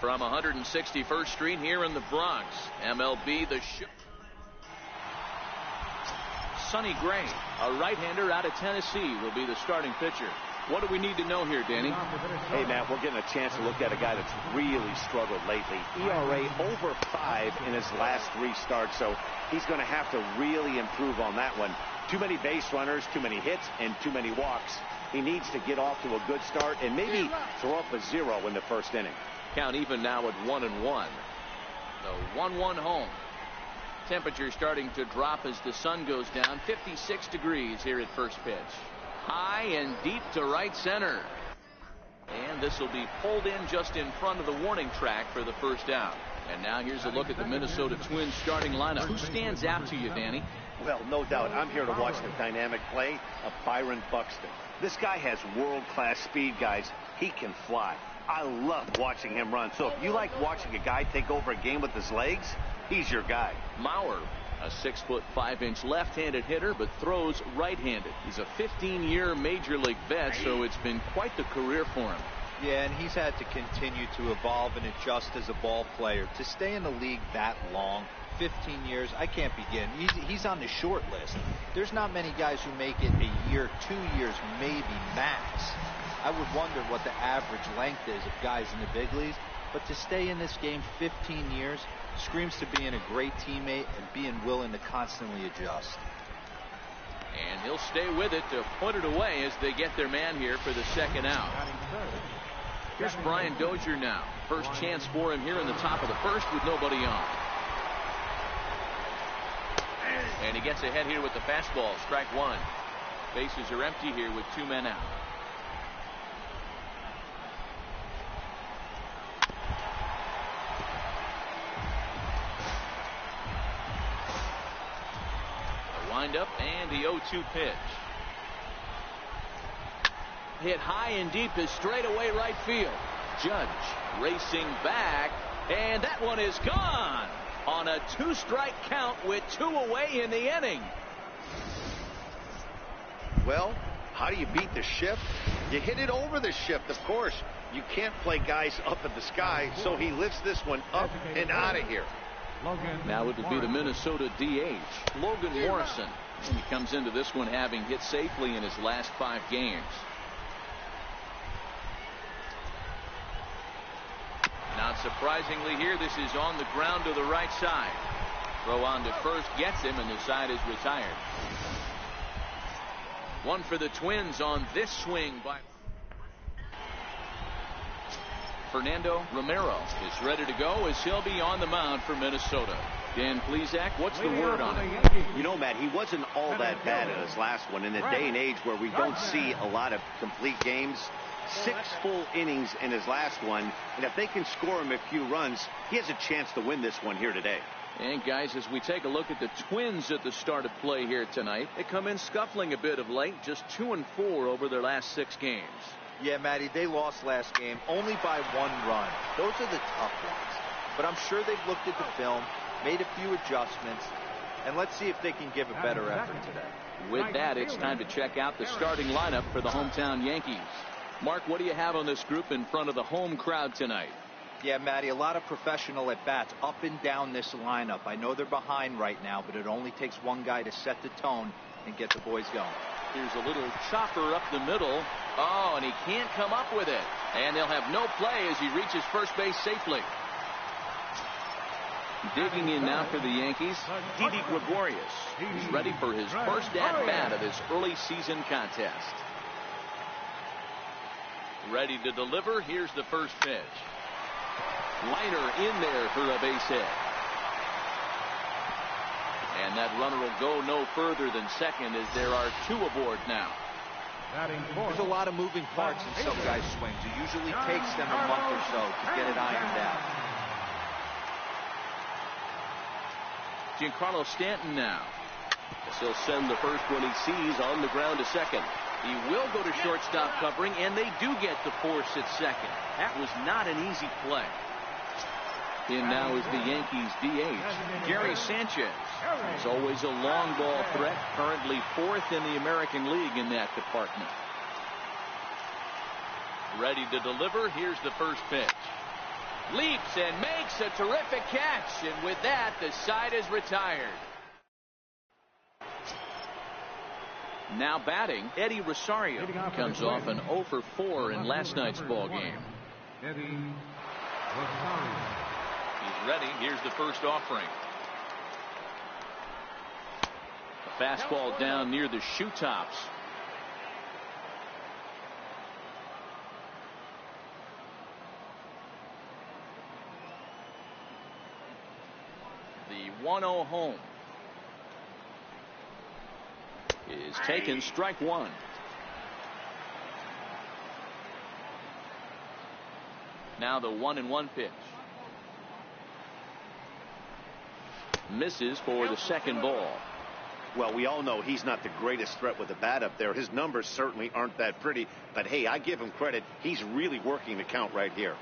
From 161st Street here in the Bronx, MLB The Show. Sonny Gray, a right-hander out of Tennessee, will be the starting pitcher. What do we need to know here, Danny? Hey, Matt, we're getting a chance to look at a guy that's really struggled lately. ERA over 5 in his last 3 starts, so he's going to have to really improve on that one. Too many base runners, too many hits, and too many walks. He needs to get off to a good start and maybe throw up a 0 in the first inning. Count even now at 1-1. The 1-1 home. Temperature starting to drop as the sun goes down. 56 degrees here at first pitch. High and deep to right center. And this will be pulled in just in front of the warning track for the first out. And now here's a look at the Minnesota Twins starting lineup. Who stands out to you, Danny? Well, no doubt. I'm here to watch the dynamic play of Byron Buxton. This guy has world-class speed, guys. He can fly. I love watching him run. So if you like watching a guy take over a game with his legs, he's your guy. Mauer, a 6' 5" left-handed hitter, but throws right-handed. He's a 15-year major league vet, so it's been quite the career for him. Yeah, and he's had to continue to evolve and adjust as a ball player. To stay in the league that long, 15 years, I can't begin. He's on the short list. There's not many guys who make it a year, 2 years, maybe max. I would wonder what the average length is of guys in the big leagues. But to stay in this game 15 years screams to being a great teammate and being willing to constantly adjust. And he'll stay with it to put it away as they get their man here for the second out. Here's Brian Dozier now. First chance for him here in the top of the first with nobody on. And he gets ahead here with the fastball. Strike 1. Bases are empty here with 2 men out. Windup and the 0-2 pitch. Hit high and deep to straightaway right field. Judge racing back, and that one is gone on a 2-strike count with 2 away in the inning. Well, how do you beat the shift? You hit it over the shift, of course. You can't play guys up in the sky, so he lifts this one up and out of here. Now it will be the Minnesota DH, Logan Morrison. And he comes into this one having hit safely in his last 5 games. Not surprisingly here, this is on the ground to the right side. Throw on to first gets him, and the side is retired. One for the Twins on this swing by Fernando Romero is ready to go as he'll be on the mound for Minnesota. Dan Plesac, what's the word on him? You know, Matt, he wasn't all that bad in his last one. In a day and age where we don't see a lot of complete games, 6 full innings in his last one, and if they can score him a few runs, he has a chance to win this one here today. And guys, as we take a look at the Twins at the start of play here tonight, they come in scuffling a bit of late, just 2-4 over their last 6 games. Yeah, Matty, they lost last game only by 1 run. Those are the tough ones. But I'm sure they've looked at the film, made a few adjustments, and let's see if they can give a better effort today. With that, it's time to check out the starting lineup for the hometown Yankees. Mark, what do you have on this group in front of the home crowd tonight? Yeah, Matty, a lot of professional at-bats up and down this lineup. I know they're behind right now, but it only takes one guy to set the tone and get the boys going. Here's a little chopper up the middle. Oh, and he can't come up with it. And they'll have no play as he reaches first base safely. Digging in now for the Yankees, Didi Gregorius. He's ready for his first at-bat of this early season contest. Ready to deliver. Here's the first pitch. Liner in there for a base hit. And that runner will go no further than second as there are 2 aboard now. There's a lot of moving parts in some guys' swings. It usually takes them a month or so to get it ironed out. Giancarlo Stanton now. He'll send the first one he sees on the ground to second. He will go to shortstop covering, and they do get the force at second. That was not an easy play. In now is the Yankees DH, Gary Sanchez. He's always a long ball threat, currently 4th in the American League in that department. Ready to deliver. Here's the first pitch. Leap steps and makes a terrific catch. And with that, the side is retired. Now batting, Eddie Rosario comes off an 0 for 4 in last night's ball game. Eddie Rosario. He's ready. Here's the first offering. A fastball down near the shoe tops. The 1-0 home is taken, strike one. Now the 1-1 pitch. Misses for the second ball. Well, we all know he's not the greatest threat with the bat up there. His numbers certainly aren't that pretty. But hey, I give him credit. He's really working the count right here.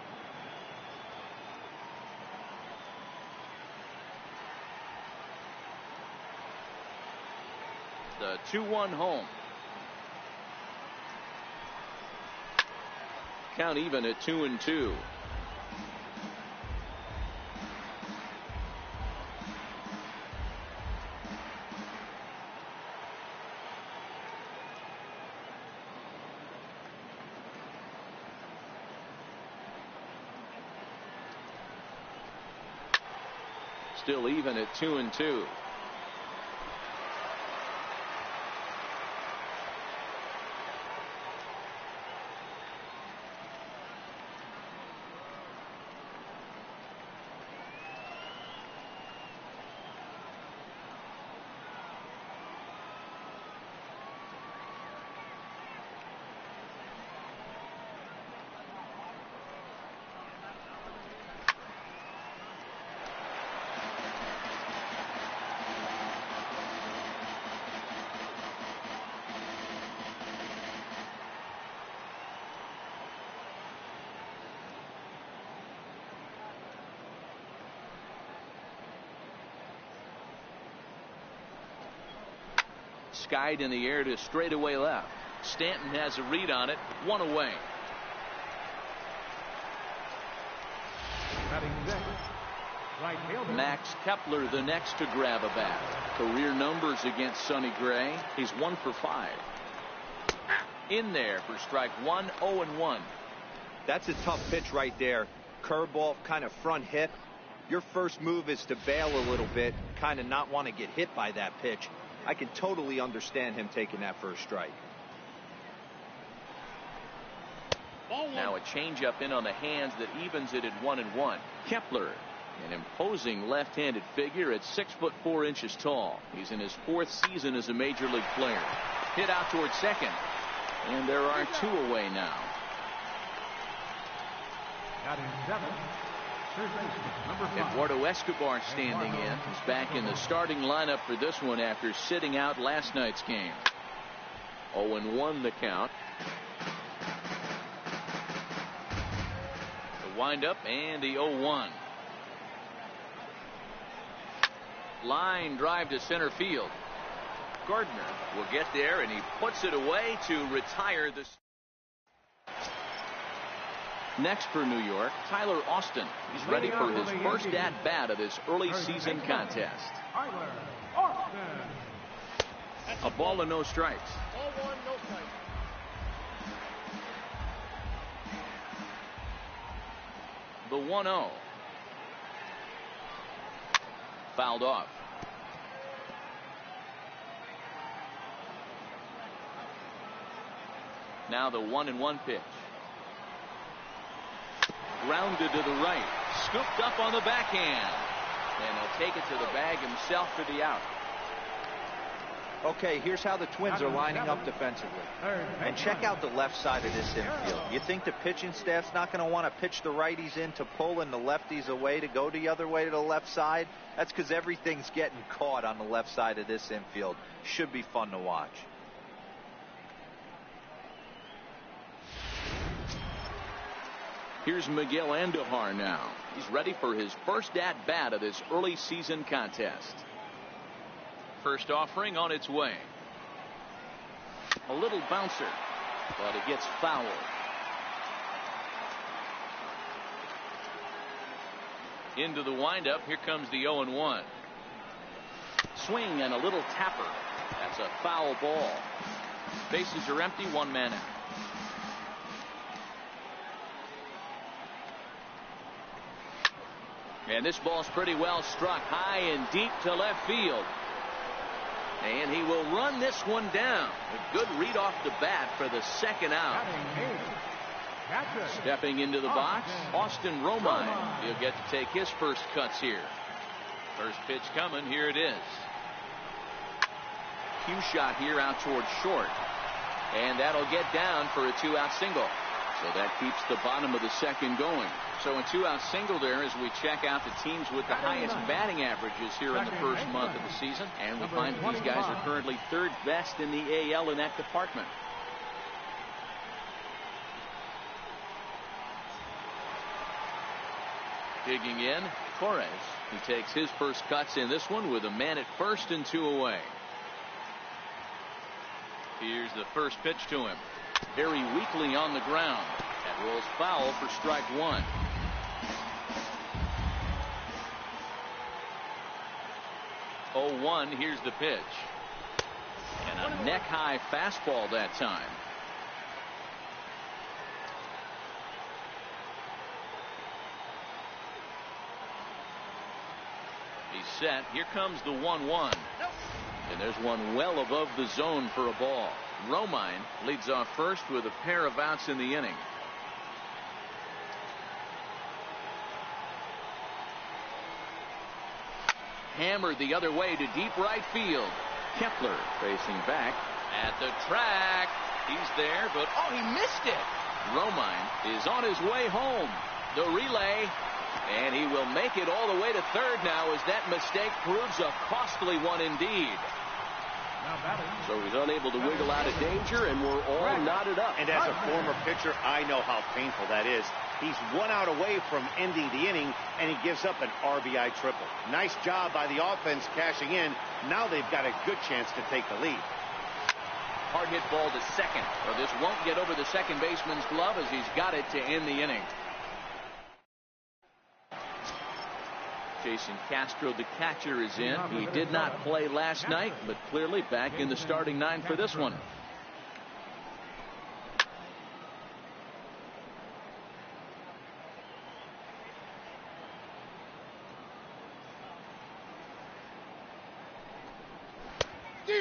The 2-1 home. Count even at 2-2. Still even at 2-2. Skied in the air to straightaway left. Stanton has a read on it. One away. Max Kepler the next to grab a bat. Career numbers against Sonny Gray. He's 1 for 5. In there for strike one. 0-1. That's a tough pitch right there. Curveball, kind of front hip. Your first move is to bail a little bit, kind of not want to get hit by that pitch. I can totally understand him taking that first strike. Now a changeup in on the hands that evens it at 1-1. Kepler, an imposing left-handed figure at 6'4" tall. He's in his 4th season as a major league player. Hit out towards second, and there are 2 away now. Eduardo Escobar standing in. He's back in the starting lineup for this one after sitting out last night's game. 0-1 the count. The windup and the 0-1. Line drive to center field. Gardner will get there, and he puts it away to retire this. Next for New York, Tyler Austin. He's ready for his first at-bat of this early season contest. A ball and no strikes. The 1-0. Fouled off. Now the 1-1 pitch. Grounded to the right. Scooped up on the backhand. And he'll take it to the bag himself for the out. Okay, here's how the Twins are lining up defensively. And check out the left side of this infield. You think the pitching staff's not going to want to pitch the righties in to pull and the lefties away to go the other way to the left side? That's because everything's getting caught on the left side of this infield. Should be fun to watch. Here's Miguel Andujar now. He's ready for his first at-bat of this early season contest. First offering on its way. A little bouncer, but it gets fouled. Into the windup. Here comes the 0-1. Swing and a little tapper. That's a foul ball. Bases are empty. One man out. And this ball's pretty well struck high and deep to left field. And he will run this one down. A good read off the bat for the second out. Stepping into the box, Austin Romine. He'll get to take his first cuts here. First pitch coming. Here it is. Cue shot here out towards short. And that'll get down for a 2-out single. So that keeps the bottom of the second going. So a 2-out single there as we check out the teams with the highest batting averages here in the first month of the season. And we find that these guys are currently third best in the AL in that department. Digging in, Torres. He takes his first cuts in this one with a man at first and 2 away. Here's the first pitch to him. Very weakly on the ground. That rolls foul for strike one. Oh, 1. Here's the pitch. And a neck high fastball that time. He's set. Here comes the 1-1. And there's one well above the zone for a ball. Romine leads off first with a pair of outs in the inning. Hammered the other way to deep right field. Kepler facing back at the track. He's there, but oh, he missed it. Romine is on his way home. The relay. And he will make it all the way to third now as that mistake proves a costly one indeed. So he's unable to wiggle out of danger, and we're all knotted up. And as a former pitcher, I know how painful that is. He's 1 out away from ending the inning, and he gives up an RBI triple. Nice job by the offense cashing in. Now they've got a good chance to take the lead. Hard hit ball to second. Well, this won't get over the second baseman's glove as he's got it to end the inning. Jason Castro, the catcher, is in. He did not play last night, but clearly back in the starting 9 for this one.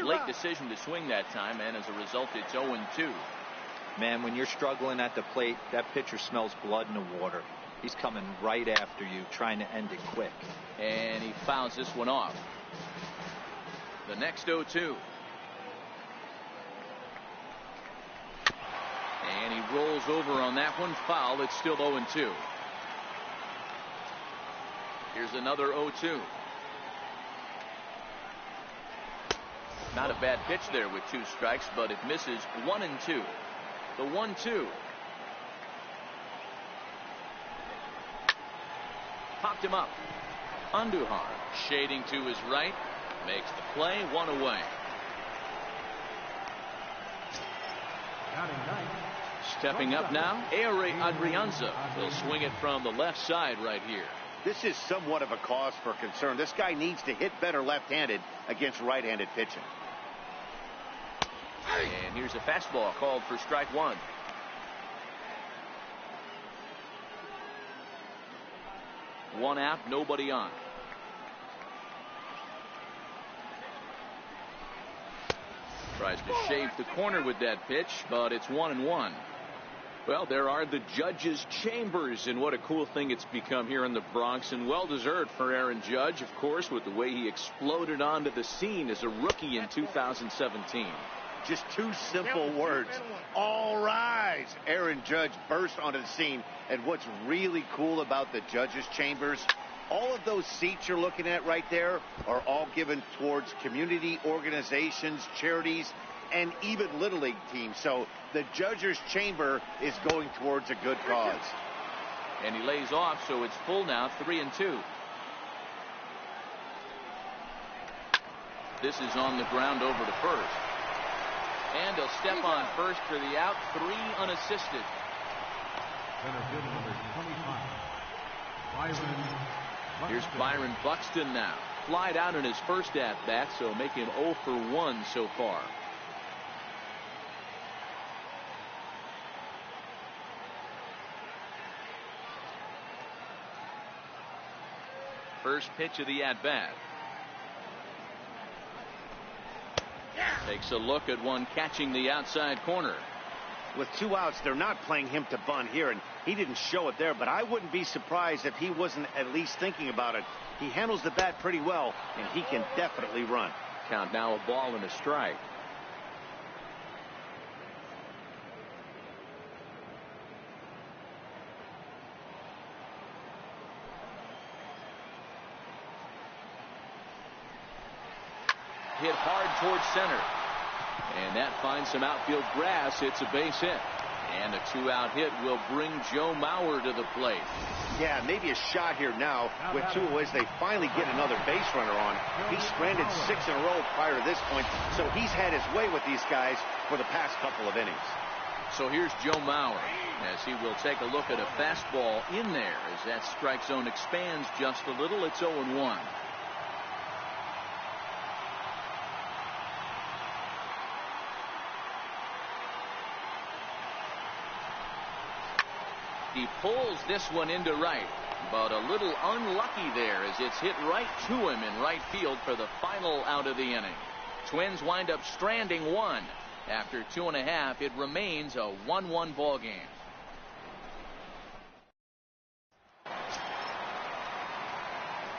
Late decision to swing that time, and as a result, it's 0-2. Man, when you're struggling at the plate, that pitcher smells blood in the water. He's coming right after you, trying to end it quick. And he fouls this one off. The next 0-2. And he rolls over on that one. Foul. It's still 0-2. Here's another 0-2. Not a bad pitch there with 2 strikes, but it misses. 1-2. The 1-2. Popped him up. Andujar shading to his right. Makes the play. 1 away. Stepping up now, Adrianza will swing it from the left side right here. This is somewhat of a cause for concern. This guy needs to hit better left-handed against right-handed pitching. And here's a fastball called for strike 1. One out, nobody on. Tries to shave the corner with that pitch, but it's 1-1. Well, there are the judges' chambers, and what a cool thing it's become here in the Bronx, and well-deserved for Aaron Judge, of course, with the way he exploded onto the scene as a rookie in 2017. Just 2 simple words. All rise. Aaron Judge burst onto the scene. And what's really cool about the judges' chambers, all of those seats you're looking at right there are all given towards community organizations, charities, and even Little League teams. So the judges' chamber is going towards a good cause. And he lays off, so it's full now, 3-2. This is on the ground over to first. And he'll step on first for the out. 3 unassisted. Center field number 25, Byron Here's Byron Buxton now. Flied out in his first at-bat, so making 0 for 1 so far. First pitch of the at-bat. Takes a look at one catching the outside corner. With 2 outs, they're not playing him to bunt here, and he didn't show it there, but I wouldn't be surprised if he wasn't at least thinking about it. He handles the bat pretty well, and he can definitely run. Count now a ball and a strike. Hit hard towards center. And that finds some outfield grass. It's a base hit. And a 2-out hit will bring Joe Mauer to the plate. Yeah, maybe a shot here now with 2 away as they finally get another base runner on. He stranded 6 in a row prior to this point, so he's had his way with these guys for the past couple of innings. So here's Joe Mauer as he will take a look at a fastball in there as that strike zone expands just a little. It's 0-1. He pulls this one into right, but a little unlucky there as it's hit right to him in right field for the final out of the inning. Twins wind up stranding 1. After 2.5, it remains a 1-1 ball game.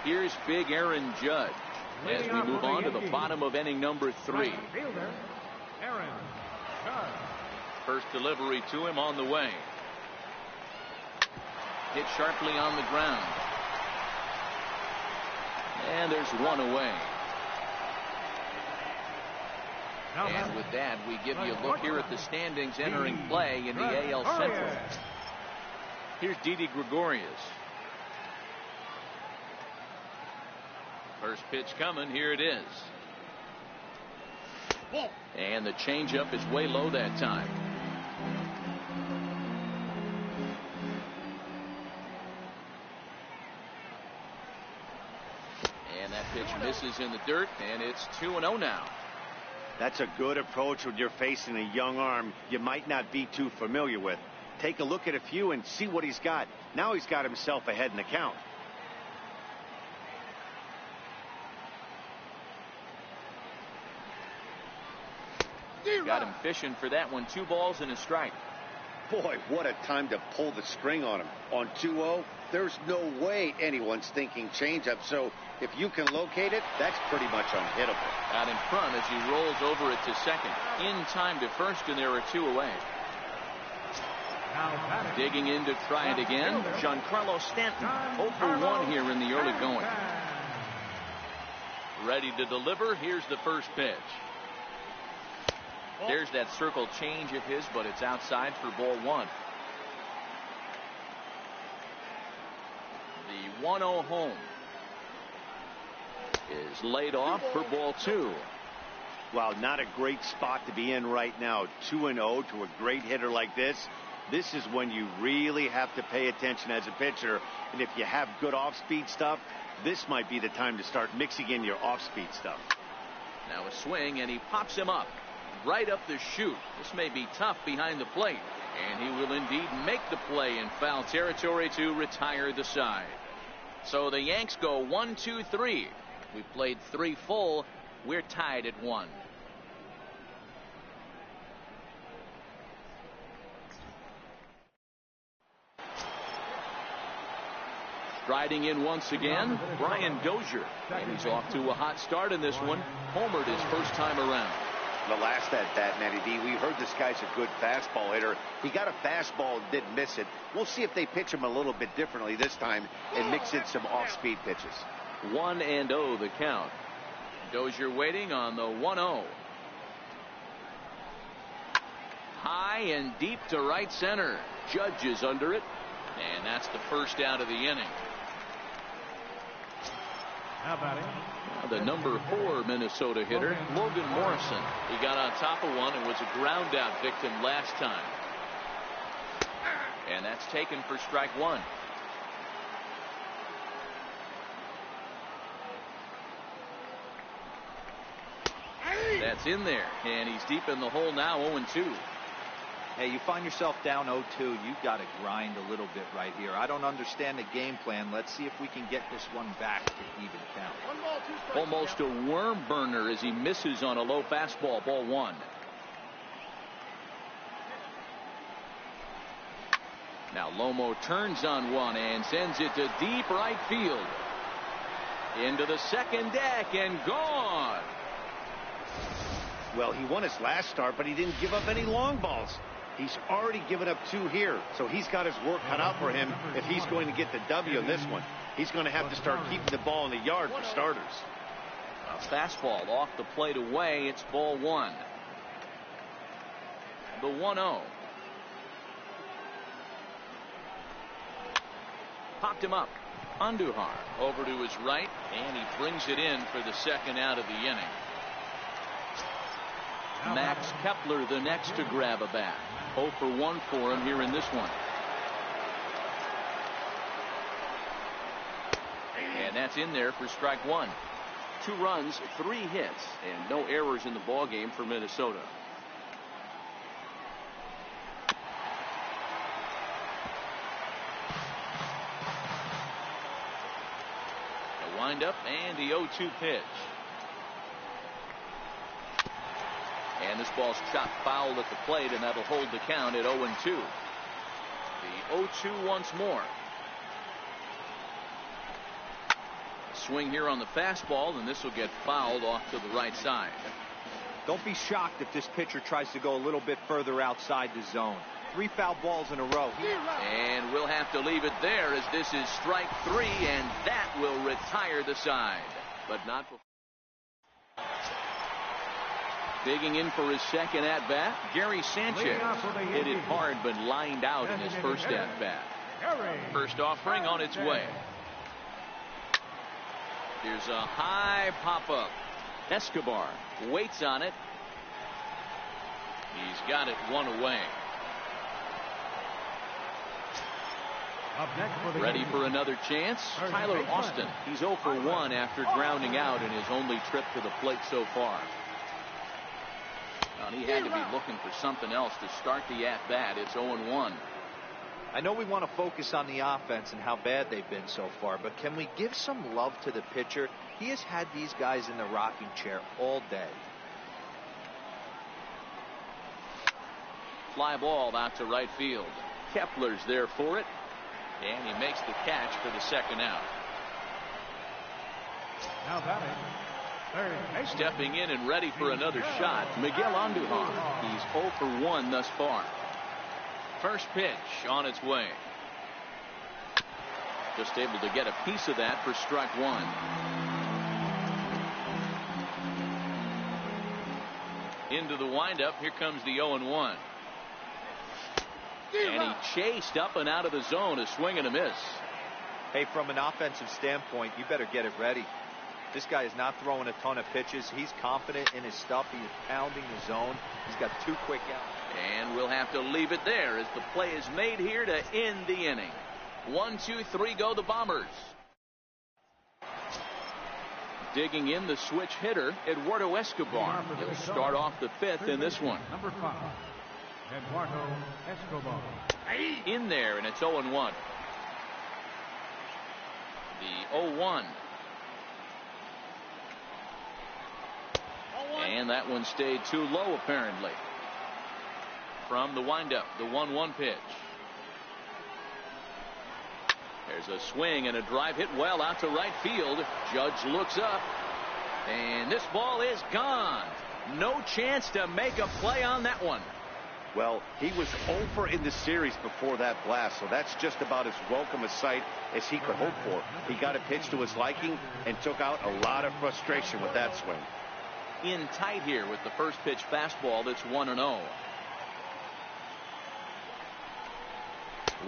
Here's big Aaron Judge as we move on to the bottom of inning number 3. First delivery to him on the way. Hit sharply on the ground. And there's 1 away. And with that, we give you a look here at the standings entering play in the AL Central. Here's Didi Gregorius. First pitch coming. Here it is. And the changeup is way low that time. And that pitch misses in the dirt, and it's 2-0 now. That's a good approach when you're facing a young arm you might not be too familiar with. Take a look at a few and see what he's got. Now he's got himself ahead in the count. Got him fishing for that one. 2 balls and a strike. Boy, what a time to pull the string on him. On 2-0, there's no way anyone's thinking changeup. So if you can locate it, that's pretty much unhittable. Out in front as he rolls over it to second. In time to first, and there are 2 away. Digging in to try it again, Giancarlo Stanton. 0 for 1 here in the early going. Ready to deliver. Here's the first pitch. There's that circle change of his, but it's outside for ball 1. The 1-0 home is laid off for ball 2. Well, not a great spot to be in right now. 2-0 to a great hitter like this. This is when you really have to pay attention as a pitcher. And if you have good off-speed stuff, this might be the time to start mixing in your off-speed stuff. Now a swing, and he pops him up. Right up the chute. This may be tough behind the plate, and he will indeed make the play in foul territory to retire the side. So the Yanks go 1-2-3. We played 3 full. We're tied at 1. Striding in once again, Brian Dozier, and he's off to a hot start in this one. Homered his first time around. The last at bat, Matty D, we heard this guy's a good fastball hitter. He got a fastball and didn't miss it. We'll see if they pitch him a little bit differently this time and mix in some off-speed pitches. 1-0 the count. Dozier waiting on the 1-0. High and deep to right center. Judge is under it, and that's the first out of the inning. The number 4 Minnesota hitter, Logan Morrison. He got on top of one and was a ground out victim last time. And that's taken for strike 1. That's in there, and he's deep in the hole now, 0-2. Hey, you find yourself down 0-2, you've got to grind a little bit right here. I don't understand the game plan. Let's see if we can get this one back to even count. Almost a worm burner as he misses on a low fastball. Ball 1. Now Lomo turns on one and sends it to deep right field. Into the second deck and gone. Well, he won his last start, but he didn't give up any long balls. He's already given up 2 here, so he's got his work cut out for him if he's going to get the W in this one. He's going to have to start keeping the ball in the yard for starters. A fastball off the plate away. It's ball 1. The 1-0. Popped him up. Andujar over to his right, and he brings it in for the second out of the inning. Max Kepler the next to grab a bat. 0 for 1 for him here in this one. And that's in there for strike 1. 2 runs, 3 hits, and no errors in the ball game for Minnesota. The windup and the 0-2 pitch. And this ball's chopped foul at the plate, and that'll hold the count at 0-2. The 0-2 once more. A swing here on the fastball, and this will get fouled off to the right side. Don't be shocked if this pitcher tries to go a little bit further outside the zone. 3 foul balls in a row. And we'll have to leave it there as this is strike 3, and that will retire the side. But not before. Digging in for his second at-bat, Gary Sanchez hit it hard but lined out in his first at-bat. First offering on its way. Here's a high pop-up. Escobar waits on it. He's got it 1 away. Ready for another chance? Tyler Austin. He's 0 for 1 after grounding out in his only trip to the plate so far. Well, he had to be looking for something else to start the at-bat. It's 0-1. I know we want to focus on the offense and how bad they've been so far, but can we give some love to the pitcher? He has had these guys in the rocking chair all day. Fly ball out to right field. Kepler's there for it, and he makes the catch for the second out. Now batting. Stepping in and ready for another shot, Miguel Andujar. He's 0 for 1 thus far. First pitch on its way. Just able to get a piece of that for strike 1. Into the windup. Here comes the 0-1. And he chased up and out of the zone. A swing and a miss. Hey, from an offensive standpoint, you better get it ready. This guy is not throwing a ton of pitches. He's confident in his stuff. He's pounding the zone. He's got 2 quick outs. And we'll have to leave it there as the play is made here to end the inning. 1, 2, 3 go the Bombers. Digging in the switch hitter, Eduardo Escobar. He'll start off the 5th in this one. Number 5, Eduardo Escobar. In there, and it's 0-1. The 0-1. And that one stayed too low, apparently. From the windup, the 1-1 pitch. There's a swing and a drive hit well out to right field. Judge looks up, and this ball is gone. No chance to make a play on that one. Well, he was over in the series before that blast, so that's just about as welcome a sight as he could hope for. He got a pitch to his liking and took out a lot of frustration with that swing. In tight here with the first pitch fastball. That's 1-0.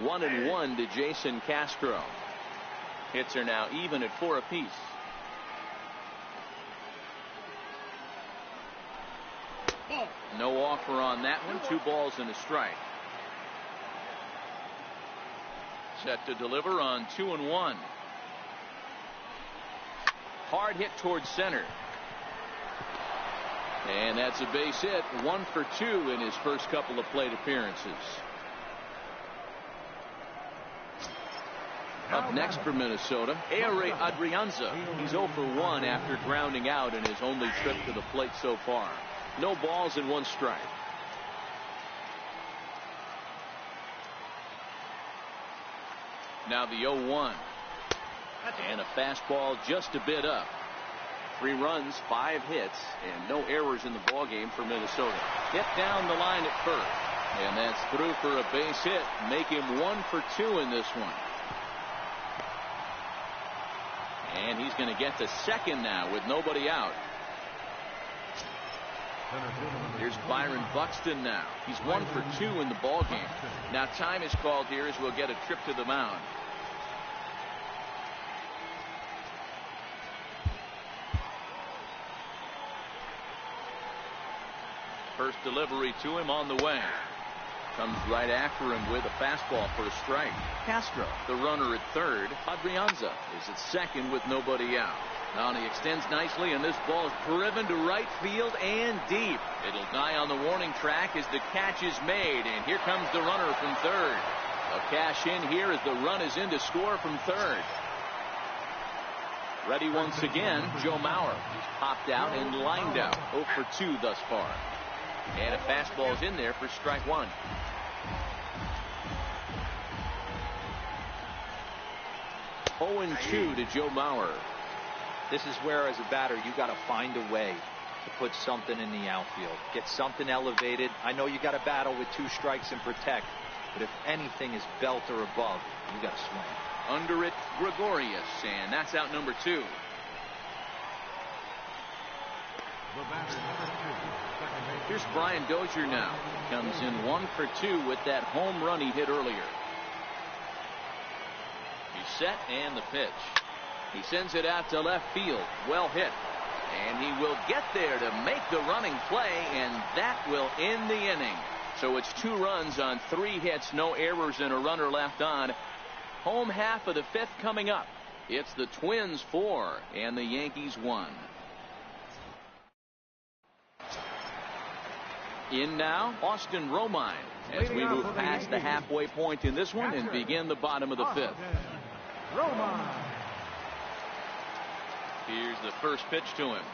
1-1 to Jason Castro. Hits are now even at 4 apiece. No offer on that one. 2 balls and a strike. Set to deliver on 2-1. Hard hit towards center. And that's a base hit. 1 for 2 in his first couple of plate appearances. Up next for Minnesota, Adrianza. He's 0 for 1 after grounding out in his only trip to the plate so far. No balls and 1 strike. Now the 0-1. And a fastball just a bit up. 3 runs, 5 hits, and no errors in the ballgame for Minnesota. Hit down the line at first. And that's through for a base hit. Make him 1 for 2 in this one. And he's going to get to second now with nobody out. Here's Byron Buxton now. He's 1 for 2 in the ballgame. Now time is called here as we'll get a trip to the mound. First delivery to him on the way. Comes right after him with a fastball for a strike. Castro, the runner at third. Adrianza is at second with nobody out. Now he extends nicely, and this ball is driven to right field and deep. It'll die on the warning track as the catch is made, and here comes the runner from third. A cash in here as the run is in to score from third. Ready once again, Joe Mauer. He's popped out and lined out. 0 for 2 thus far. And a fastball is in there for strike 1. Oh, 2 to Joe Mauer. This is where, as a batter, you got to find a way to put something in the outfield. Get something elevated. I know you got to battle with 2 strikes and protect, but if anything is belt or above, you got to swing. Under it, Gregorius, and that's out number 2. Here's Brian Dozier now. Comes in 1 for 2 with that home run he hit earlier. He's set, and the pitch. He sends it out to left field. Well hit. And he will get there to make the running play, and that will end the inning. So it's 2 runs on 3 hits, no errors, and a runner left on. Home half of the 5th coming up. It's the Twins 4 and the Yankees 1. In now, Austin Romine, as we move past the halfway point in this one and begin the bottom of the 5th. Here's the first pitch to him.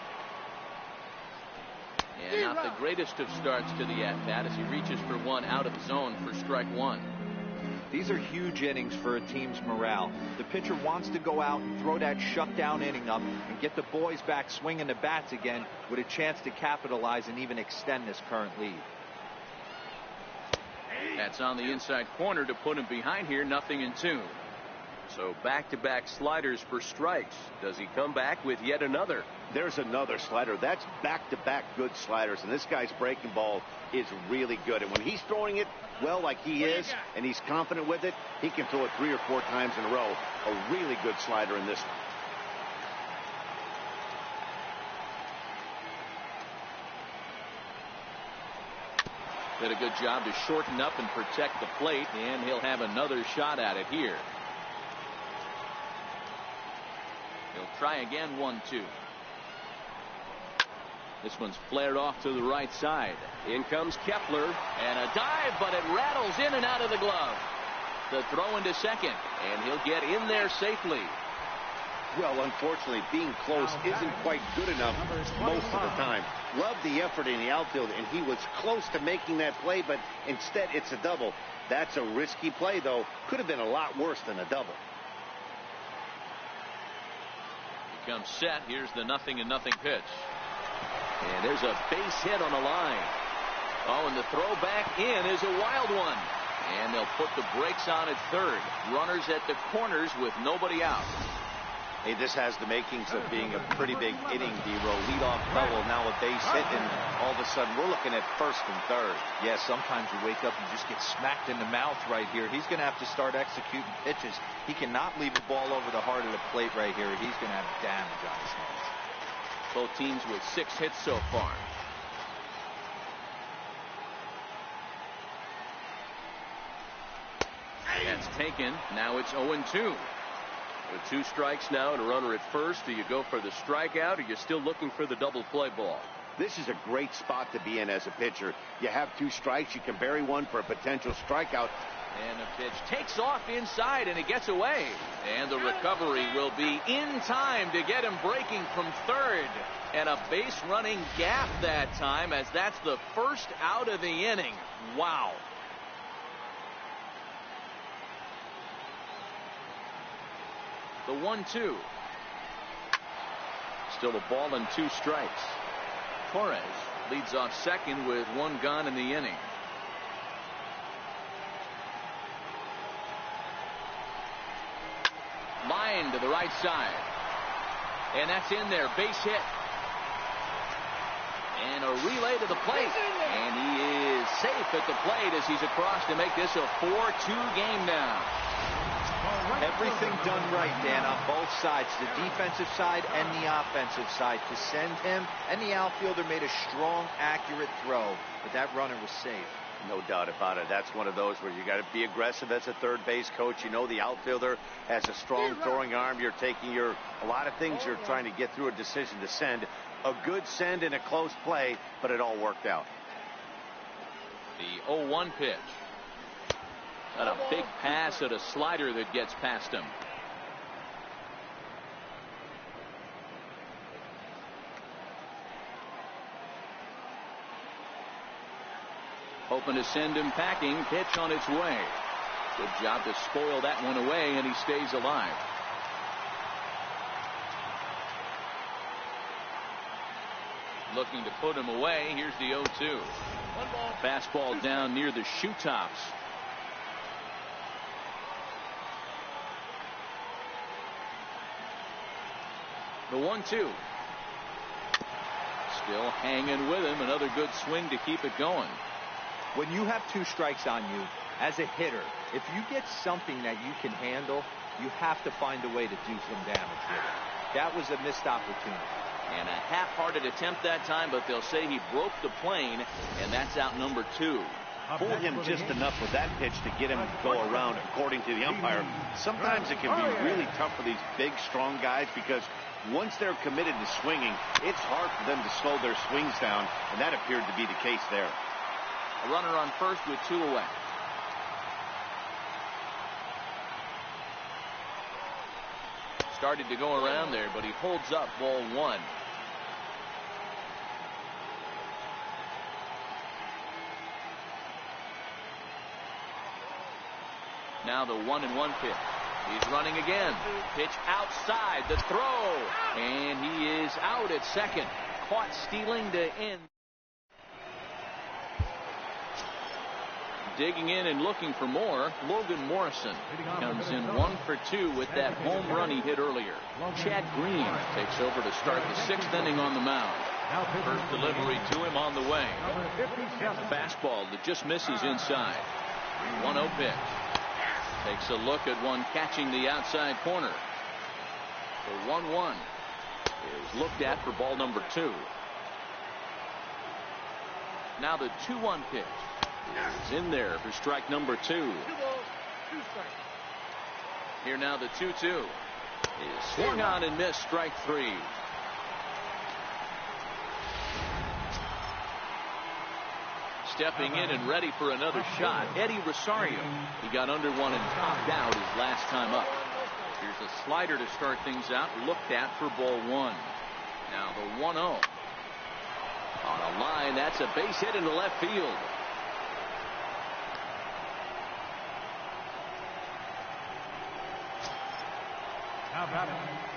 And not the greatest of starts to the at-bat as he reaches for 1 out of the zone for strike 1. These are huge innings for a team's morale. The pitcher wants to go out and throw that shutdown inning up and get the boys back swinging the bats again with a chance to capitalize and even extend this current lead. That's on the inside corner to put him behind here. 0-2. So back-to-back sliders for strikes. Does he come back with yet another? There's another slider. That's back-to-back good sliders, and this guy's breaking ball is really good. And when he's throwing it well like he is, and he's confident with it, he can throw it 3 or 4 times in a row. A really good slider in this one. Did a good job to shorten up and protect the plate, and he'll have another shot at it here. He'll try again. 1-2. This one's flared off to the right side. In comes Kepler, and a dive, but it rattles in and out of the glove. The throw into second, and he'll get in there safely. Well, unfortunately, being close isn't quite good enough most of the time. Loved the effort in the outfield, and he was close to making that play, but instead it's a double. That's a risky play, though. Could have been a lot worse than a double. He comes set. Here's the 0-0 pitch. And there's a base hit on the line. Oh, and the throw back in is a wild one. And they'll put the brakes on at third. Runners at the corners with nobody out. Hey, this has the makings of being a pretty big inning, D-Row. Leadoff double, now a base hit, and all of a sudden we're looking at first and third. Yeah, sometimes you wake up and just get smacked in the mouth right here. He's going to have to start executing pitches. He cannot leave the ball over the heart of the plate right here. He's going to have damage on his hands. Both teams with 6 hits so far. That's taken. Now it's 0-2. With 2 strikes now and a runner at first, do you go for the strikeout, or you're still looking for the double play ball? This is a great spot to be in as a pitcher. You have 2 strikes. You can bury one for a potential strikeout. And the pitch takes off inside, and it gets away. And the recovery will be in time to get him breaking from third. And a base-running gap that time, as that's the first out of the inning. Wow. The 1-2. Still a ball and 2 strikes. Torres leads off second with 1 gone in the inning. Line to the right side. And that's in there. Base hit. And a relay to the plate. And he is safe at the plate as he's across to make this a 4-2 game now. Everything done right, Dan, on both sides, the defensive side and the offensive side, to send him, and the outfielder made a strong, accurate throw, but that runner was safe. No doubt about it. That's one of those where you got to be aggressive as a third base coach. You know the outfielder has a strong throwing arm. You're taking a lot of things you're trying to get through a decision to send. A good send in a close play, but it all worked out. The 0-1 pitch. And a big pass at a slider that gets past him. Hoping to send him packing. Pitch on its way. Good job to spoil that one away, and he stays alive. Looking to put him away. Here's the 0-2. Fastball down near the shoe tops. The 1-2. Still hanging with him. Another good swing to keep it going. When you have 2 strikes on you, as a hitter, if you get something that you can handle, you have to find a way to do some damage with it. That was a missed opportunity. And a half-hearted attempt that time, but they'll say he broke the plane, and that's out number 2. Fool him just enough with that pitch to get him to go around, according to the umpire. Sometimes it can be really tough for these big, strong guys because once they're committed to swinging, it's hard for them to slow their swings down, and that appeared to be the case there. A runner on first with 2 away. Started to go around there, but he holds up ball 1. Now the 1-1 pitch. He's running again. Pitch outside. The throw. And he is out at second. Caught stealing to end. Digging in and looking for more, Logan Morrison comes in 1 for 2 with that home run he hit earlier. Chad Green takes over to start the 6th inning on the mound. First delivery to him on the way. Fastball that just misses inside. 1-0 pitch. Takes a look at one catching the outside corner. The 1-1 is looked at for ball number 2. Now the 2-1 pitch. Is in there for strike number 2. Here now the 2-2 is swung on and missed, strike 3. Stepping in and ready for another shot, Eddie Rosario. He got under one and topped out his last time up. Here's a slider to start things out, looked at for ball 1. Now the 1-0 on a line. That's a base hit into left field.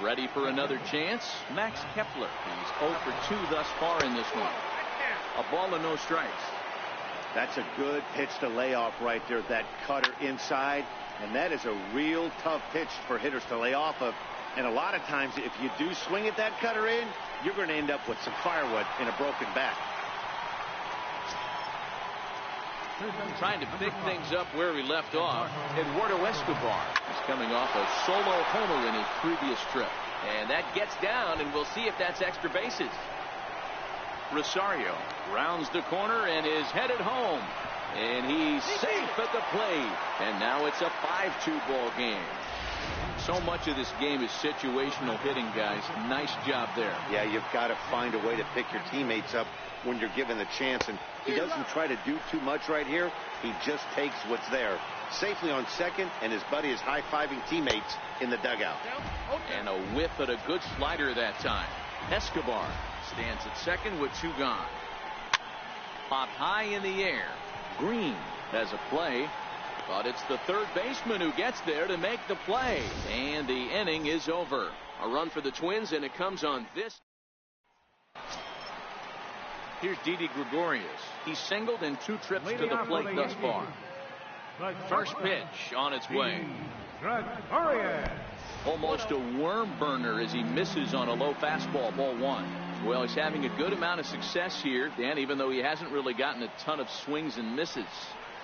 Ready for another chance, Max Kepler. He's 0 for 2 thus far in this one. A ball and no strikes. That's a good pitch to lay off right there. That cutter inside, and that is a real tough pitch for hitters to lay off of. And a lot of times, if you do swing at that cutter in, you're going to end up with some firewood and a broken back. Trying to pick things up where he left off, Eduardo Escobar is coming off a solo homer in his previous trip. And that gets down, and we'll see if that's extra bases. Rosario rounds the corner and is headed home. And he's safe at the plate. And now it's a 5-2 ball game. So much of this game is situational hitting, guys. Nice job there. Yeah, you've got to find a way to pick your teammates up when you're given the chance, and he doesn't try to do too much right here. He just takes what's there. Safely on second, and his buddy is high-fiving teammates in the dugout. And a whiff at a good slider that time. Escobar stands at second with 2 gone. Popped high in the air. Green has a play, but it's the third baseman who gets there to make the play. And the inning is over. A run for the Twins, and it comes on this. Here's Didi Gregorius. He's singled in 2 trips to the plate thus far. First pitch on its way. Almost a worm burner as he misses on a low fastball, ball 1. Well, he's having a good amount of success here, Dan, even though he hasn't really gotten a ton of swings and misses.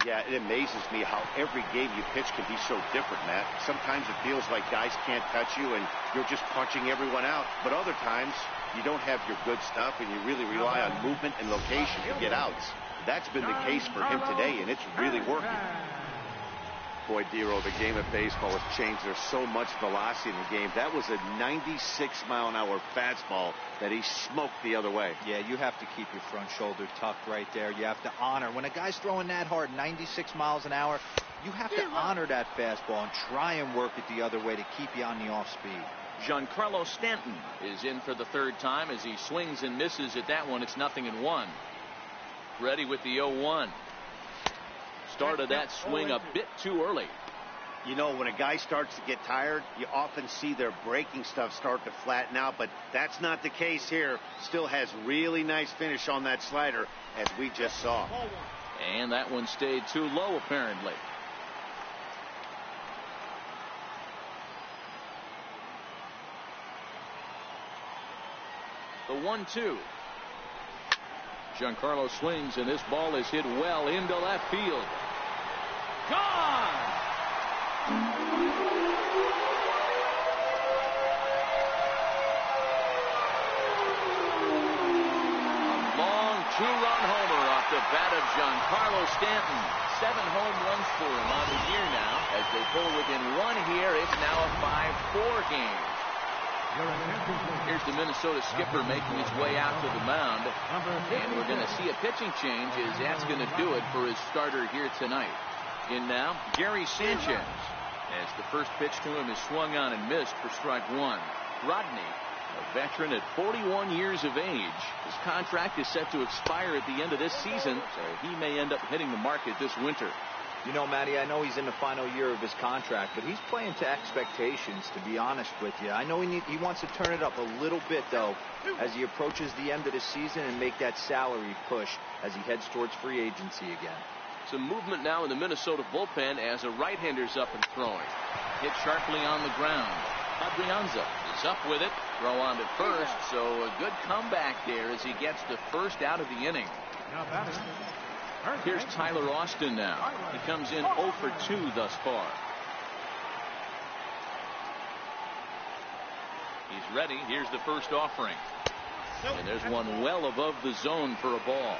Yeah, it amazes me how every game you pitch can be so different, Matt. Sometimes it feels like guys can't touch you and you're just punching everyone out. But other times you don't have your good stuff and you really rely on movement and location to get outs. That's been the case for him today, and it's really working. Boy, Dero, the game of baseball has changed. There's so much velocity in the game. That was a 96-mile-an-hour fastball that he smoked the other way. Yeah, you have to keep your front shoulder tucked right there. You have to honor. When a guy's throwing that hard, 96 miles an hour, you have to honor that fastball and try and work it the other way to keep you on the off speed. Giancarlo Stanton is in for the 3rd time as he swings and misses at that one. It's 0-1. Ready with the 0-1. Started that swing a bit too early. You know, when a guy starts to get tired, you often see their breaking stuff start to flatten out, but that's not the case here. Still has really nice finish on that slider, as we just saw. And that one stayed too low, apparently. The 1-2. Giancarlo swings, and this ball is hit well into left field. Gone! Long 2-run homer off the bat of Giancarlo Stanton. 7 home runs for him on the year now. As they pull within 1 here, it's now a 5-4 game. Here's the Minnesota skipper making his way out to the mound. And we're going to see a pitching change as that's going to do it for his starter here tonight. In now, Gary Sanchez. As the first pitch to him is swung on and missed for strike 1. Rodney, a veteran at 41 years of age. His contract is set to expire at the end of this season, so he may end up hitting the market this winter. You know, Matty, I know he's in the final year of his contract, but he's playing to expectations, to be honest with you. I know he wants to turn it up a little bit, though, as he approaches the end of the season and make that salary push as he heads towards free agency again. Some movement now in the Minnesota bullpen as a right-hander's up and throwing. Hit sharply on the ground. Adrianza is up with it. Throw on to first, so a good comeback there as he gets the first out of the inning. Here's Tyler Austin now. He comes in 0 for 2 thus far. He's ready. Here's the first offering. And there's one well above the zone for a ball.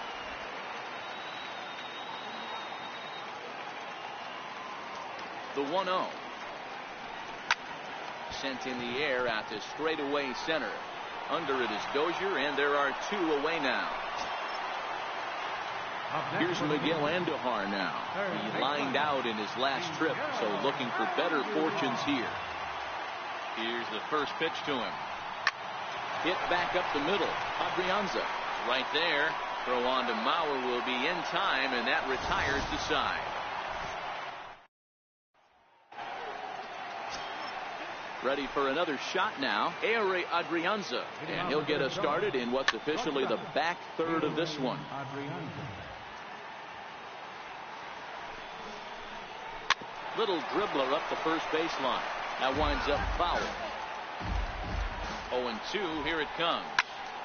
The 1-0. Sent in the air out to straightaway center. Under it is Dozier, and there are 2 away now. Here's Miguel Andujar now. He lined out in his last trip, so looking for better fortunes here. Here's the first pitch to him. Hit back up the middle. Adrianza right there. Throw on to Mauer will be in time, and that retires the side. Ready for another shot now. Ehire Adrianza, and he'll get us started in what's officially the back third of this one. Little dribbler up the first baseline. That winds up foul. 0-2. Here it comes.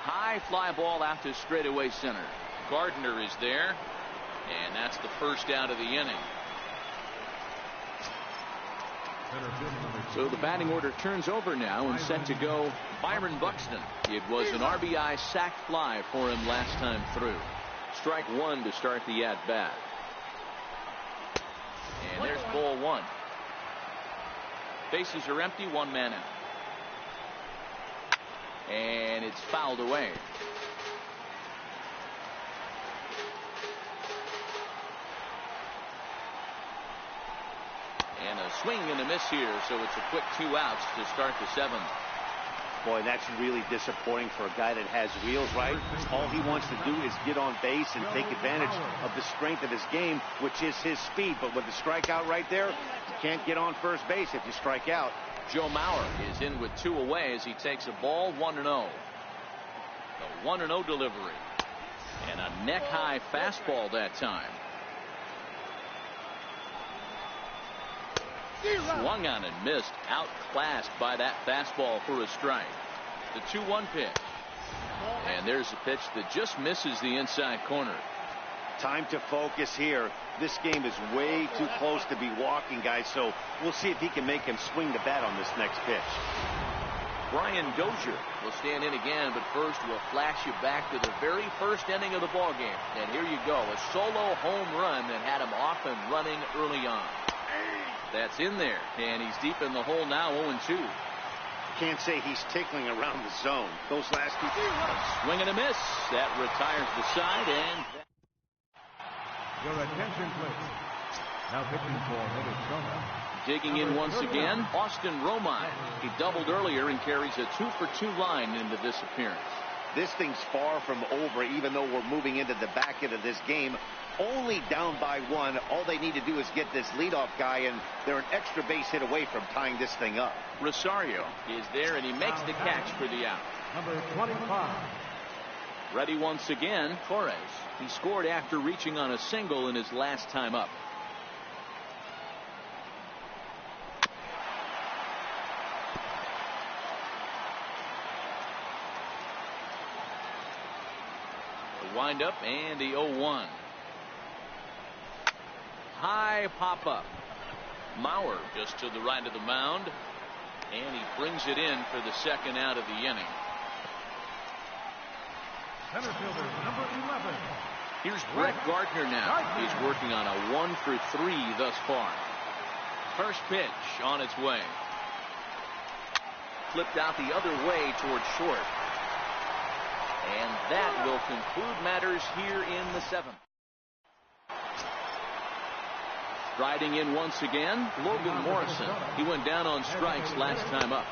High fly ball out to straightaway center. Gardner is there, and that's the first out of the inning. So the batting order turns over now, and set to go Byron Buxton. It was an RBI sac fly for him last time through. Strike 1 to start the at-bat. And there's ball 1. Bases are empty, one man out. And it's fouled away. And a swing and a miss here, so it's a quick 2 outs to start the 7th. Boy, that's really disappointing for a guy that has wheels, right? All he wants to do is get on base and take advantage of the strength of his game, which is his speed. But with the strikeout right there, you can't get on first base if you strike out. Joe Mauer is in with 2 away as he takes a ball, 1-0. The 1-0 delivery. And a neck-high fastball that time. Swung on and missed, outclassed by that fastball for a strike. The 2-1 pitch. And there's a pitch that just misses the inside corner. Time to focus here. This game is way too close to be walking, guys, so we'll see if he can make him swing the bat on this next pitch. Brian Dozier will stand in again, but first we'll flash you back to the very first inning of the ball game. And here you go, a solo home run that had him off and running early on. That's in there, and he's deep in the hole now, 0-2. Can't say he's tickling around the zone. Those last 2 swing and a miss. That retires the side, and your attention, please. Now pitching for Minnesota. Digging in once again, Austin Romine. He doubled earlier and carries a 2-for-2 line into this appearance. This thing's far from over, even though we're moving into the back end of this game. Only down by 1. All they need to do is get this leadoff guy, and they're an extra base hit away from tying this thing up. Rosario is there, and he makes the catch for the out. Number 25. Ready once again, Torres. He scored after reaching on a single in his last time up. The windup and the 0-1. High pop-up. Mauer just to the right of the mound, and he brings it in for the second out of the inning. Center fielder, number 11. Here's Brett Gardner now. He's working on a 1-for-3 thus far. First pitch on its way. Flipped out the other way towards short. And that will conclude matters here in the 7th. Striding in once again, Logan Morrison. He went down on strikes last time up.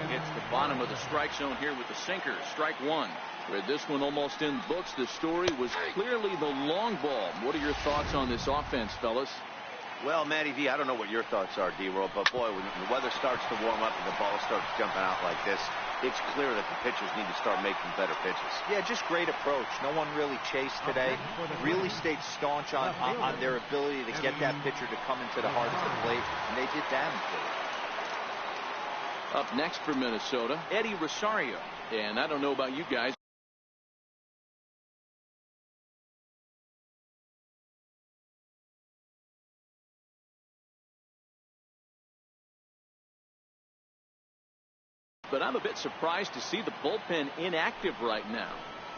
Hits the bottom of the strike zone here with the sinker. Strike 1. With this one almost in books, the story was clearly the long ball. What are your thoughts on this offense, fellas? Well, Matty V, I don't know what your thoughts are, D-Roll, but boy, when the weather starts to warm up and the ball starts jumping out like this, it's clear that the pitchers need to start making better pitches. Yeah, just great approach. No one really chased today. Really stayed staunch on their ability to get that pitcher to come into the heart of the plate, and they did damage with it. Up next for Minnesota, Eddie Rosario. And I don't know about you guys, but I'm a bit surprised to see the bullpen inactive right now.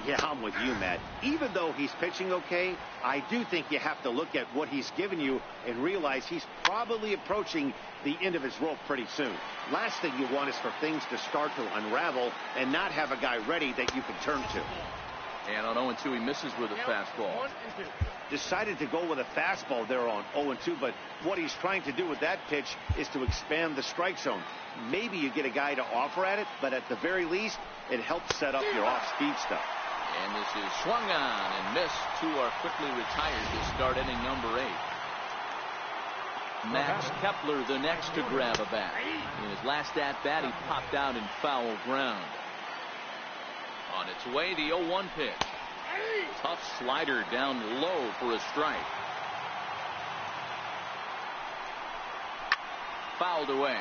Yeah, I'm with you, Matt. Even though he's pitching okay, I do think you have to look at what he's given you and realize he's probably approaching the end of his rope pretty soon. Last thing you want is for things to start to unravel and not have a guy ready that you can turn to. And on 0-2, he misses with a fastball. Decided to go with a fastball there on 0-2, but what he's trying to do with that pitch is to expand the strike zone. Maybe you get a guy to offer at it, but at the very least, it helps set up your off-speed stuff. And this is swung on and missed. 2 are quickly retired to start inning number 8. Max Kepler the next to grab a bat. In his last at-bat, he popped out in foul ground. On its way, the 0-1 pitch. Tough slider down low for a strike. Fouled away.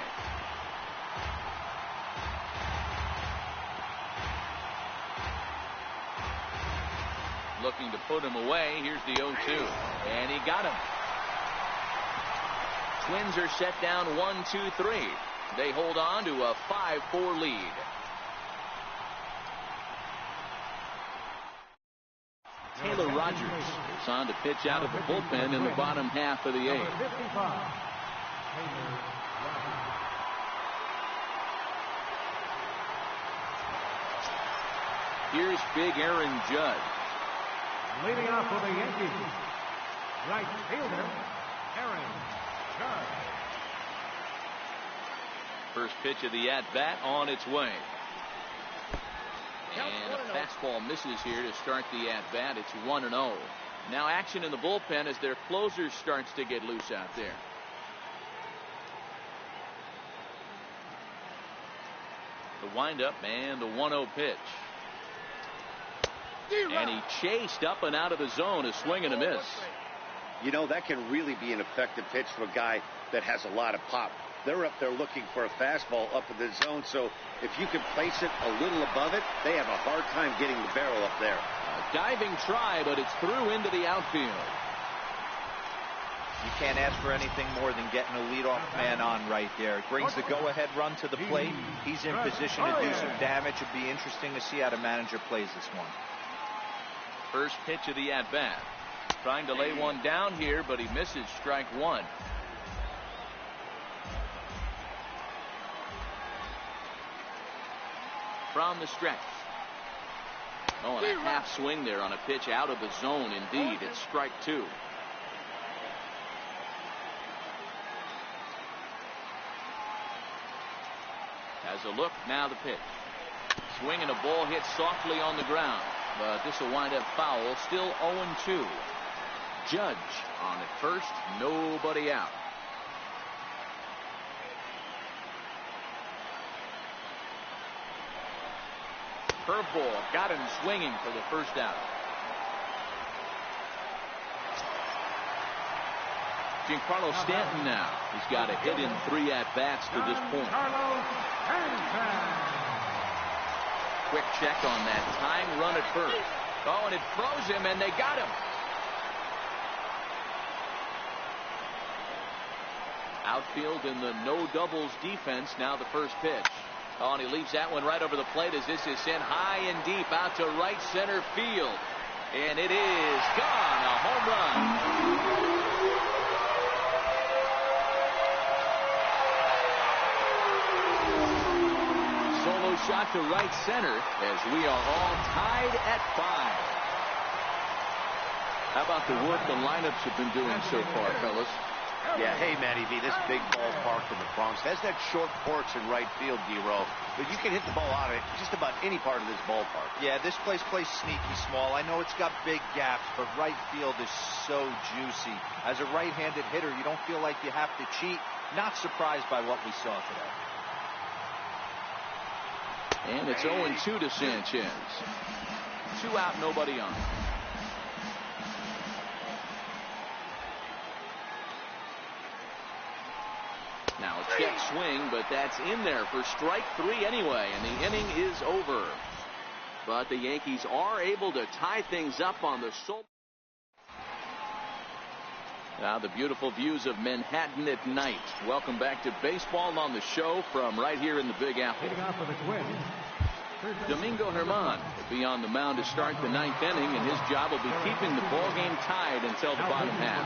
Looking to put him away. Here's the 0-2. And he got him. Twins are set down 1-2-3. They hold on to a 5-4 lead. Taylor Rogers is on to pitch out of the bullpen in the bottom half of the 8th. Here's big Aaron Judge. Leading off for the Yankees, right fielder, Aaron Judge. First pitch of the at-bat on its way. And a fastball misses here to start the at-bat. It's 1-0. Now action in the bullpen as their closer starts to get loose out there. The windup and the 1-0 pitch. And he chased up and out of the zone, a swing and a miss. You know, that can really be an effective pitch for a guy that has a lot of pop. They're up there looking for a fastball up in the zone, so if you can place it a little above it, they have a hard time getting the barrel up there. A diving try, but it's through into the outfield. You can't ask for anything more than getting a leadoff man on right there. It brings the go-ahead run to the plate. He's in position to do some damage. It'd be interesting to see how the manager plays this one. First pitch of the at-bat. Trying to lay one down here, but he misses strike one. From the stretch. Oh, and a half swing there on a pitch out of the zone. Indeed, it's strike two. Has a look, now the pitch. Swing and a ball hit softly on the ground, but this will wind up foul. Still 0-2. Judge on at first, nobody out. Curveball got him swinging for the first out. Giancarlo Stanton now. He's got a hit in 3 at-bats to this point. Quick check on that tying run at first. Oh, and it froze him, and they got him. Outfield in the no doubles defense. Now the first pitch. Oh, and he leaves that one right over the plate as this is sent high and deep out to right center field. And it is gone. A home run. Solo shot to right center as we are all tied at 5. How about the work the lineups have been doing so far, fellas? Yeah, hey, Matty V, this big ballpark in the Bronx has that short porch in right field, D-Row, but you can hit the ball out of it just about any part of this ballpark. Yeah, this place plays sneaky small. I know it's got big gaps, but right field is so juicy. As a right-handed hitter, you don't feel like you have to cheat. Not surprised by what we saw today. And it's 0-2 to Sanchez. 2 out, nobody on. Now a check swing, but that's in there for strike 3 anyway, and the inning is over. But the Yankees are able to tie things up on the Sol. Now the beautiful views of Manhattan at night. Welcome back to baseball on the show from right here in the Big Apple. Domingo Germán will be on the mound to start the 9th inning, and his job will be keeping the ball game tied until the bottom half.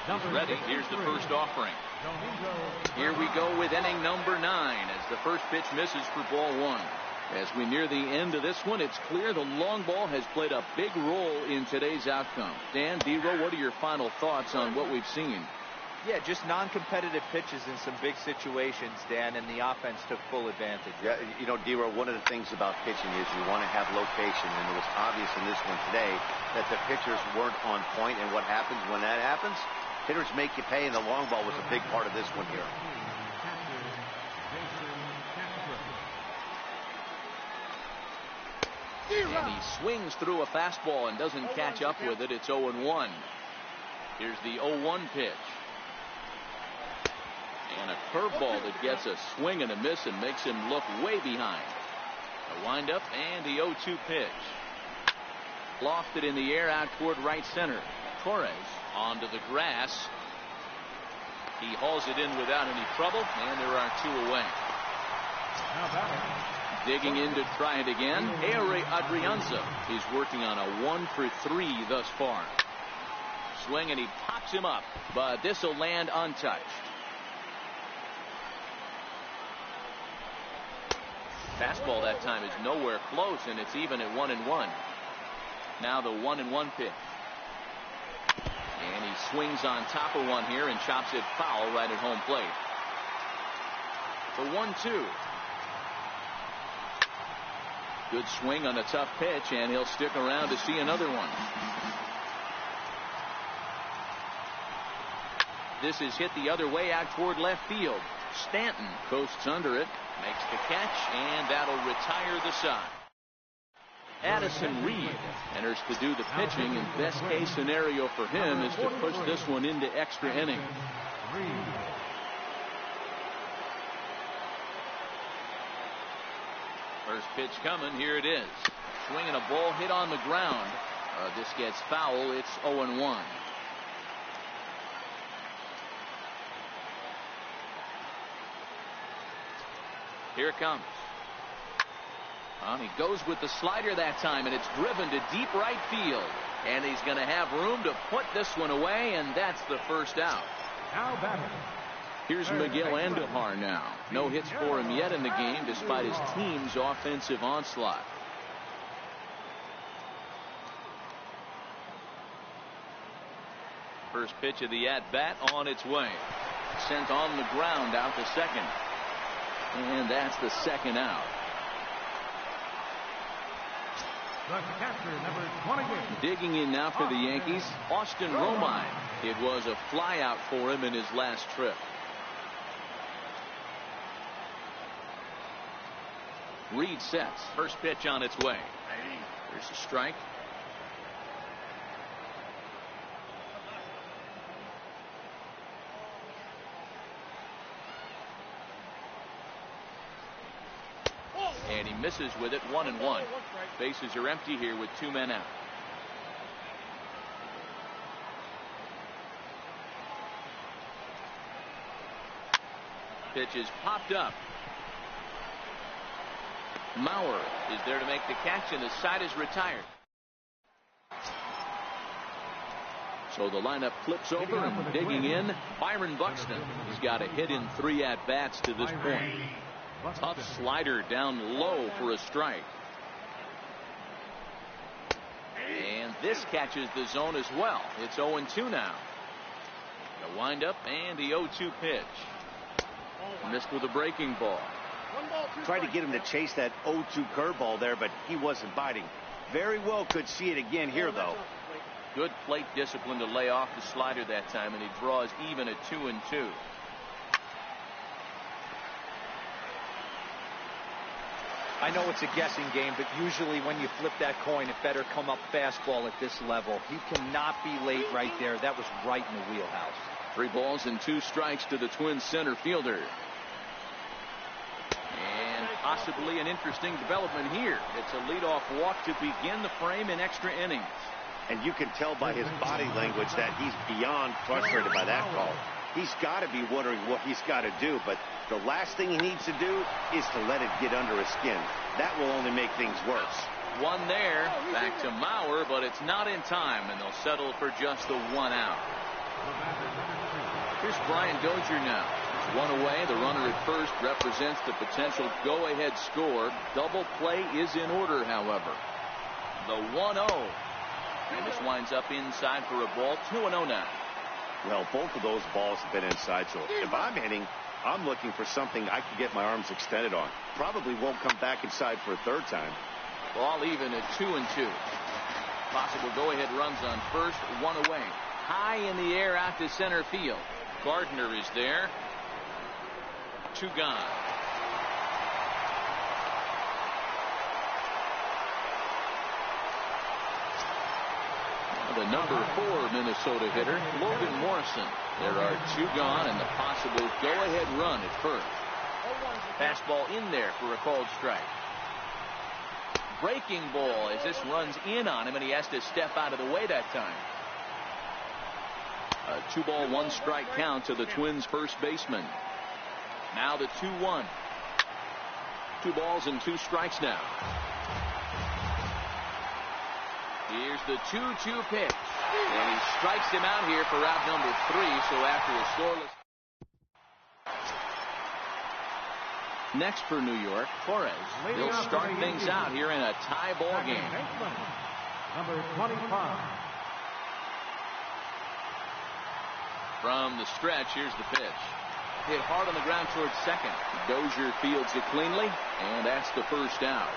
He's ready. Here's the first offering. Here we go with inning number 9 as the first pitch misses for ball 1. As we near the end of this one, it's clear the long ball has played a big role in today's outcome. Dan, D-Row, what are your final thoughts on what we've seen? Yeah, just non-competitive pitches in some big situations, Dan, and the offense took full advantage. Yeah, you know, D-Row, one of the things about pitching is you want to have location, and it was obvious in this one today that the pitchers weren't on point, and what happens when that happens? Hitters make you pay, and the long ball was a big part of this one here. And he swings through a fastball and doesn't catch up with it. It's 0-1. Here's the 0-1 pitch. And a curveball that gets a swing and a miss and makes him look way behind. A windup and the 0-2 pitch. Lofted in the air out toward right center. Torres onto the grass. He hauls it in without any trouble, and there are 2 away. Digging in to try it again. Ehire Adrianza is working on a 1 for 3 thus far. Swing, and he pops him up, but this will land untouched. Fastball that time is nowhere close, and it's even at 1-1. Now the 1-1 pitch. And he swings on top of one here and chops it foul right at home plate. The 1-2. Good swing on a tough pitch, and he'll stick around to see another one. This is hit the other way out toward left field. Stanton coasts under it, makes the catch, and that'll retire the side. Addison Reed enters to do the pitching, and best case scenario for him is to push this one into extra innings. First pitch coming. Here it is. Swinging a ball hit on the ground. This gets foul. It's 0-1. Here it comes. He goes with the slider that time, and it's driven to deep right field. And he's going to have room to put this one away, and that's the first out. Now batting. Here's Miguel Andujar now. No hits for him yet in the game, despite his team's offensive onslaught. First pitch of the at-bat on its way. Sent on the ground out to second. And that's the second out. The catcher, number 28. Digging in now for the Yankees, Austin Romine. It was a flyout for him in his last trip. Reed sets. First pitch on its way. There's a strike. And he misses with it. 1-1. Bases are empty here with 2 men out. Pitch is popped up. Mauer is there to make the catch, and the side is retired. So the lineup flips over, and digging in, Byron Buxton. He's got a hit in 3 at-bats to this point. Tough slider down low for a strike. And this catches the zone as well. It's 0-2 now. The windup and the 0-2 pitch. Missed with a breaking ball. Tried to get him to chase that 0-2 curveball there, but he wasn't biting. Very well could see it again here, though. Good plate discipline to lay off the slider that time, and he draws even at 2-2. I know it's a guessing game, but usually when you flip that coin, it better come up fastball at this level. He cannot be late right there. That was right in the wheelhouse. 3 balls and 2 strikes to the Twins center fielder. And possibly an interesting development here. It's a leadoff walk to begin the frame in extra innings. And you can tell by his body language that he's beyond frustrated by that call. He's got to be wondering what he's got to do, but the last thing he needs to do is to let it get under his skin. That will only make things worse. One there, back to Mauer, but it's not in time, and they'll settle for just the 1 out. Here's Brian Dozier now. 1 away. The runner at first represents the potential go-ahead score. Double play is in order, however. The 1-0. And this winds up inside for a ball. 2-0 now. Well, both of those balls have been inside, so if I'm hitting, I'm looking for something I can get my arms extended on. Probably won't come back inside for a 3rd time. Ball even at 2-2. Possible go-ahead runs on first. 1 away. High in the air out to center field. Gardner is there. 2 gone. The number 4 Minnesota hitter, Logan Morrison. There are 2 gone and the possible go-ahead run at first. Fastball in there for a called strike. Breaking ball as this runs in on him, and he has to step out of the way that time. A 2-ball, 1 strike count to the Twins' first baseman. Now the 2-1. 2 balls and 2 strikes now. Here's the 2-2 pitch. And he strikes him out here for out number 3. So after a scoreless. Next for New York, Torres. He'll start things out here in a tie ball game. Number 25. From the stretch, here's the pitch. Hit hard on the ground towards second. Dozier fields it cleanly, and that's the first out.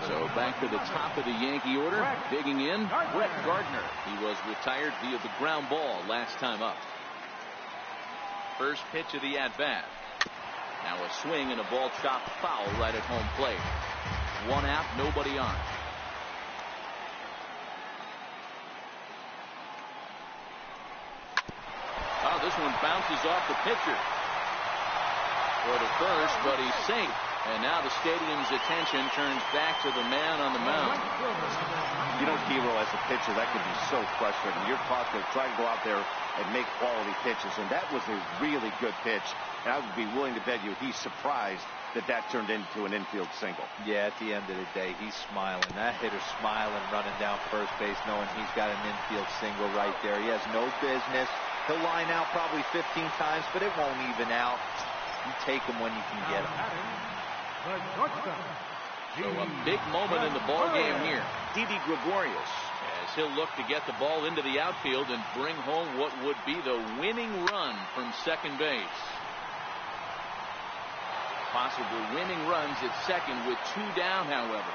So back to the top of the Yankee order, digging in, Brett Gardner. He was retired via the ground ball last time up. First pitch of the at-bat. Now a swing and a ball chopped foul right at home plate. 1 out, nobody on. Oh, this one bounces off the pitcher. For the first, but he's safe. And now the stadium's attention turns back to the man on the mound. You know, Hero, as a pitcher, that can be so frustrating. You're taught to try to go out there and make quality pitches, and that was a really good pitch. And I would be willing to bet you he's surprised that that turned into an infield single. Yeah, at the end of the day, he's smiling. That hitter's smiling, running down first base, knowing he's got an infield single right there. He has no business. He'll line out probably 15 times, but it won't even out. You take him when you can get him. So a big moment in the ball game here. Didi Gregorius, as he'll look to get the ball into the outfield and bring home what would be the winning run from second base. Possible winning runs at second with 2 down, however.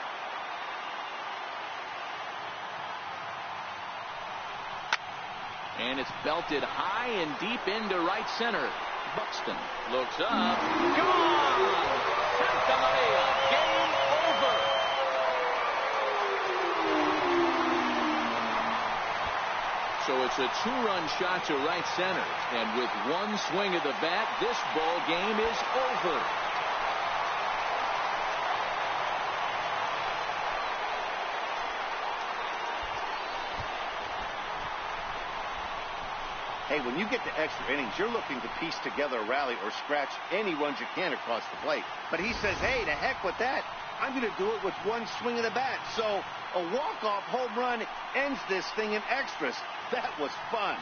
And it's belted high and deep into right center. Buxton looks up. Gone! Santa Maria. Game over. So it's a 2-run shot to right center. And with 1 swing of the bat, this ball game is over. Hey, when you get to extra innings, you're looking to piece together a rally or scratch any runs you can across the plate. But he says, hey, to heck with that. I'm going to do it with 1 swing of the bat. So a walk-off home run ends this thing in extras. That was fun.